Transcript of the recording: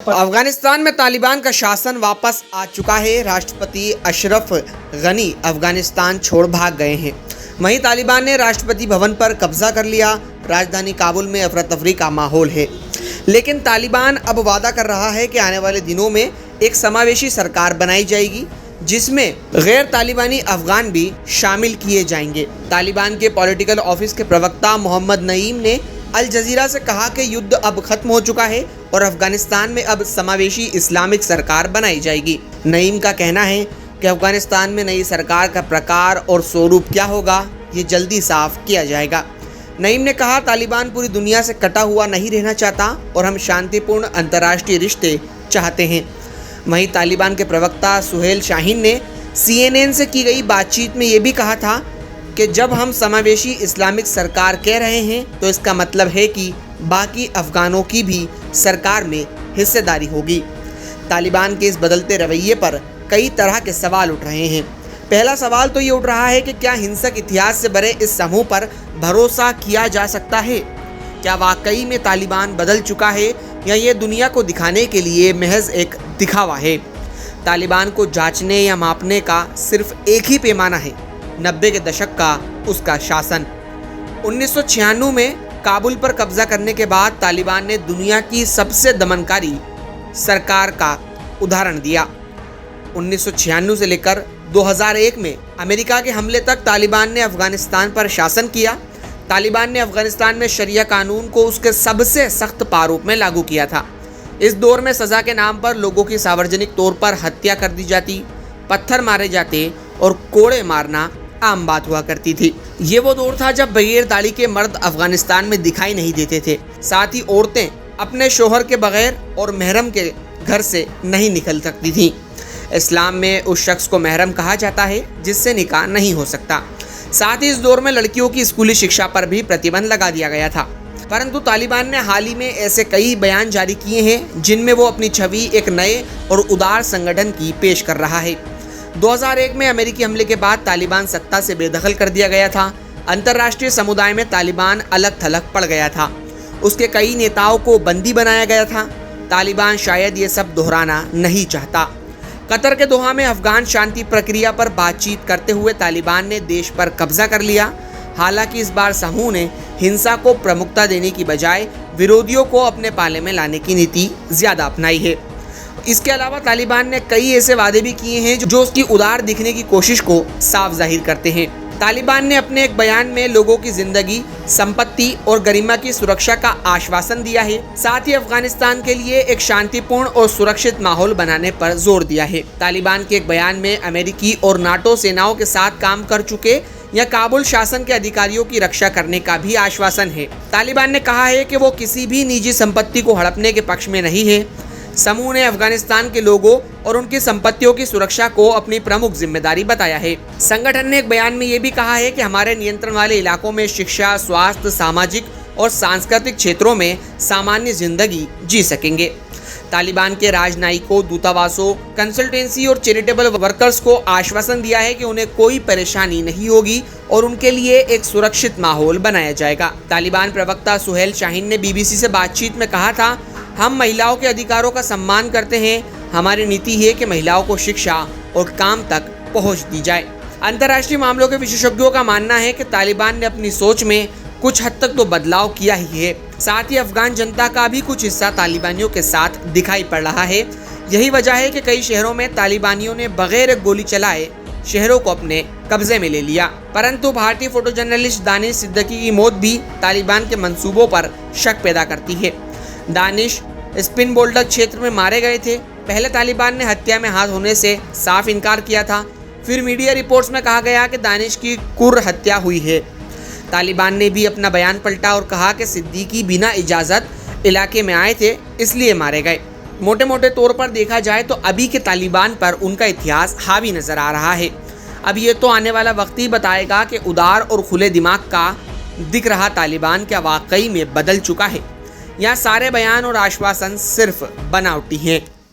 अफगानिस्तान में तालिबान का शासन वापस आ चुका है। राष्ट्रपति अशरफ गनी अफगानिस्तान छोड़ भाग गए हैं। वहीं तालिबान ने राष्ट्रपति भवन पर कब्जा कर लिया। राजधानी काबुल में अफरा तफरी का माहौल है, लेकिन तालिबान अब वादा कर रहा है कि आने वाले दिनों में एक समावेशी सरकार बनाई जाएगी, जिसमें गैर तालिबानी अफगान भी शामिल किए जाएंगे। तालिबान के पॉलिटिकल ऑफिस के प्रवक्ता मोहम्मद नईम ने अल जजीरा से कहा कि युद्ध अब खत्म हो चुका है और अफगानिस्तान में अब समावेशी इस्लामिक सरकार बनाई जाएगी। नईम का कहना है कि अफगानिस्तान में नई सरकार का प्रकार और स्वरूप क्या होगा, ये जल्दी साफ किया जाएगा। नईम ने कहा, तालिबान पूरी दुनिया से कटा हुआ नहीं रहना चाहता और हम शांतिपूर्ण अंतर्राष्ट्रीय रिश्ते चाहते हैं। वहीं तालिबान के प्रवक्ता सुहेल शाहीन ने CNN से की गई बातचीत में ये भी कहा था कि जब हम समावेशी इस्लामिक सरकार कह रहे हैं तो इसका मतलब है कि बाकी अफगानों की भी सरकार में हिस्सेदारी होगी। तालिबान के इस बदलते रवैये पर कई तरह के सवाल उठ रहे हैं। पहला सवाल तो ये उठ रहा है कि क्या हिंसक इतिहास से भरे इस समूह पर भरोसा किया जा सकता है? क्या वाकई में तालिबान बदल चुका है या ये दुनिया को दिखाने के लिए महज एक दिखावा है? तालिबान को जांचने या मापने का सिर्फ एक ही पैमाना है, 90 के दशक का उसका शासन। 1996 में काबुल पर कब्जा करने के बाद तालिबान ने दुनिया की सबसे दमनकारी सरकार का उदाहरण दिया। 1996 से लेकर 2001 में अमेरिका के हमले तक तालिबान ने अफगानिस्तान पर शासन किया। तालिबान ने अफगानिस्तान में शरिया कानून को उसके सबसे सख्त प्रारूप में लागू किया था। इस दौर में सज़ा के नाम पर लोगों की सार्वजनिक तौर पर हत्या कर दी जाती, पत्थर मारे जाते और कोड़े मारना आम बात हुआ करती थी। ये वो दौर था जब बगैर दाढ़ी के मर्द अफगानिस्तान में दिखाई नहीं देते थे। साथ ही औरतें अपने शोहर के बगैर और महरम के घर से नहीं निकल सकती थीं। इस्लाम में उस शख्स को महरम कहा जाता है जिससे निकाह नहीं हो सकता। साथ ही इस दौर में लड़कियों की स्कूली शिक्षा पर भी प्रतिबंध लगा दिया गया था। परंतु तालिबान ने हाल ही में ऐसे कई बयान जारी किए हैं जिनमें वो अपनी छवि एक नए और उदार संगठन की पेश कर रहा है। 2001 में अमेरिकी हमले के बाद तालिबान सत्ता से बेदखल कर दिया गया था। अंतर्राष्ट्रीय समुदाय में तालिबान अलग थलग पड़ गया था। उसके कई नेताओं को बंदी बनाया गया था। तालिबान शायद ये सब दोहराना नहीं चाहता। कतर के दोहा में अफगान शांति प्रक्रिया पर बातचीत करते हुए तालिबान ने देश पर कब्जा कर लिया। हालांकि इस बार समूह ने हिंसा को प्रमुखता देने की बजाय विरोधियों को अपने पाले में लाने की नीति ज्यादा अपनाई है। इसके अलावा तालिबान ने कई ऐसे वादे भी किए हैं जो उसकी उदार दिखने की कोशिश को साफ जाहिर करते हैं। तालिबान ने अपने एक बयान में लोगों की जिंदगी, संपत्ति और गरिमा की सुरक्षा का आश्वासन दिया है। साथ ही अफगानिस्तान के लिए एक शांतिपूर्ण और सुरक्षित माहौल बनाने पर जोर दिया है। तालिबान के एक बयान में अमेरिकी और नाटो सेनाओं के साथ काम कर चुके या काबुल शासन के अधिकारियों की रक्षा करने का भी आश्वासन है। तालिबान ने कहा है कि वो किसी भी निजी संपत्ति को हड़पने के पक्ष में नहीं है। समूह ने अफगानिस्तान के लोगों और उनकी संपत्तियों की सुरक्षा को अपनी प्रमुख जिम्मेदारी बताया है। संगठन ने एक बयान में ये भी कहा है कि हमारे नियंत्रण वाले इलाकों में शिक्षा, स्वास्थ्य, सामाजिक और सांस्कृतिक क्षेत्रों में सामान्य जिंदगी जी सकेंगे। तालिबान के राजनयिकों, दूतावासों, कंसल्टेंसी और चैरिटेबल वर्कर्स को आश्वासन दिया है कि उन्हें कोई परेशानी नहीं होगी और उनके लिए एक सुरक्षित माहौल बनाया जाएगा। तालिबान प्रवक्ता सुहेल शाहीन ने BBC से बातचीत में कहा था, हम महिलाओं के अधिकारों का सम्मान करते हैं। हमारी नीति है कि महिलाओं को शिक्षा और काम तक पहुंच दी जाए। अंतर्राष्ट्रीय मामलों के विशेषज्ञों का मानना है कि तालिबान ने अपनी सोच में कुछ हद तक तो बदलाव किया ही है। साथ ही अफगान जनता का भी कुछ हिस्सा तालिबानियों के साथ दिखाई पड़ रहा है। यही वजह है कि कई शहरों में तालिबानियों ने बगैर गोली चलाए शहरों को अपने कब्जे में ले लिया। परंतु भारतीय फोटो जर्नलिस्ट दानिश सिद्दीकी की मौत भी तालिबान के मंसूबों पर शक पैदा करती है। दानिश स्पिन बोल्डर क्षेत्र में मारे गए थे। पहले तालिबान ने हत्या में हाथ होने से साफ इनकार किया था। फिर मीडिया रिपोर्ट्स में कहा गया कि दानिश की कुर्र हत्या हुई है। तालिबान ने भी अपना बयान पलटा और कहा कि सिद्दीकी बिना इजाज़त इलाके में आए थे, इसलिए मारे गए। मोटे मोटे तौर पर देखा जाए तो अभी के तालिबान पर उनका इतिहास हावी नज़र आ रहा है। अब ये तो आने वाला वक्त ही बताएगा कि उदार और खुले दिमाग का दिख रहा तालिबान क्या वाकई में बदल चुका है या सारे बयान और आश्वासन सिर्फ बनावटी हैं।